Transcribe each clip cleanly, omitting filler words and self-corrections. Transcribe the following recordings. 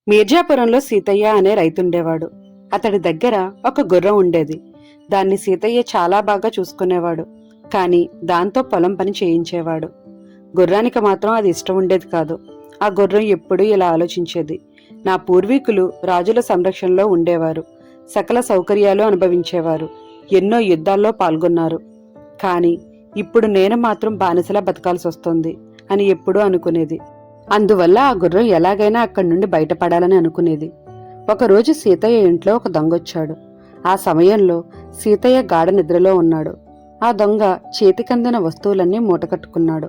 మీర్జాపురంలో సీతయ్య అనే రైతుండేవాడు. అతడి దగ్గర ఒక గుర్రం ఉండేది. దాన్ని సీతయ్య చాలా బాగా చూసుకునేవాడు. కాని దాంతో పొలం పని చేయించేవాడు. గుర్రానికి మాత్రం అది ఇష్టం ఉండేది కాదు. ఆ గుర్రం ఎప్పుడూ ఇలా ఆలోచించేది: నా పూర్వీకులు రాజుల సంరక్షణలో ఉండేవారు, సకల సౌకర్యాలు అనుభవించేవారు, ఎన్నో యుద్ధాల్లో పాల్గొన్నారు. కాని ఇప్పుడు నేను మాత్రం బానిసలా బతకాల్సి వస్తోంది అని ఎప్పుడూ అనుకునేది. అందువల్ల ఆ గుర్రం ఎలాగైనా అక్కడి నుండి బయటపడాలని అనుకునేది. ఒకరోజు సీతయ్య ఇంట్లో ఒక దొంగొచ్చాడు. ఆ సమయంలో సీతయ్య గాఢ నిద్రలో ఉన్నాడు. ఆ దొంగ చేతికందిన వస్తువులన్నీ మూటకట్టుకున్నాడు.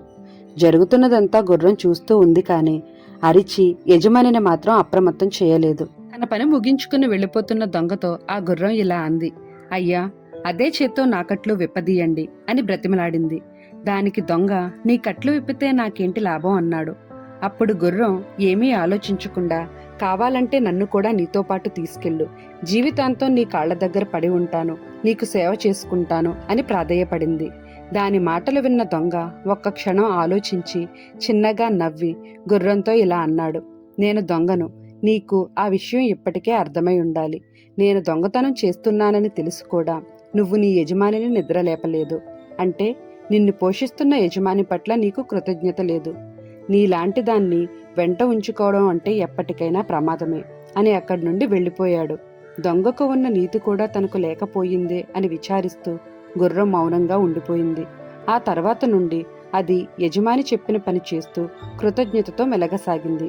జరుగుతున్నదంతా గుర్రం చూస్తూ ఉంది కాని అరిచి యజమానిని మాత్రం అప్రమత్తం చేయలేదు. తన పని ముగించుకుని వెళ్లిపోతున్న దొంగతో ఆ గుర్రం ఇలా అంది: అయ్యా, అదే చేత్తో నా కట్లు విప్పదీయండి అని బ్రతిమలాడింది. దానికి దొంగ, నీ కట్లు విప్పితే నాకేంటి లాభం అన్నాడు. అప్పుడు గుర్రం ఏమీ ఆలోచించకుండా, కావాలంటే నన్ను కూడా నీతో పాటు తీసుకెళ్ళు, జీవితాంతం నీ కాళ్ల దగ్గర పడి ఉంటాను, నీకు సేవ చేసుకుంటాను అని ప్రాధేయపడింది. దాని మాటలు విన్న దొంగ ఒక్క క్షణం ఆలోచించి చిన్నగా నవ్వి గుర్రంతో ఇలా అన్నాడు: నేను దొంగను, నీకు ఆ విషయం ఇప్పటికే అర్థమై ఉండాలి. నేను దొంగతనం చేస్తున్నానని తెలుసు కూడా నువ్వు నీ యజమానిని నిద్రలేపలేదు అంటే నిన్ను పోషిస్తున్న యజమాని పట్ల నీకు కృతజ్ఞత లేదు. నీలాంటి దాన్ని వెంట ఉంచుకోవడం అంటే ఎప్పటికైనా ప్రమాదమే అని అక్కడి నుండి వెళ్ళిపోయాడు. దొంగకు ఉన్న నీతి కూడా తనకు లేకపోయిందే అని విచారిస్తూ గుర్రం మౌనంగా ఉండిపోయింది. ఆ తర్వాత నుండి అది యజమాని చెప్పిన పని చేస్తూ కృతజ్ఞతతో మెలగసాగింది.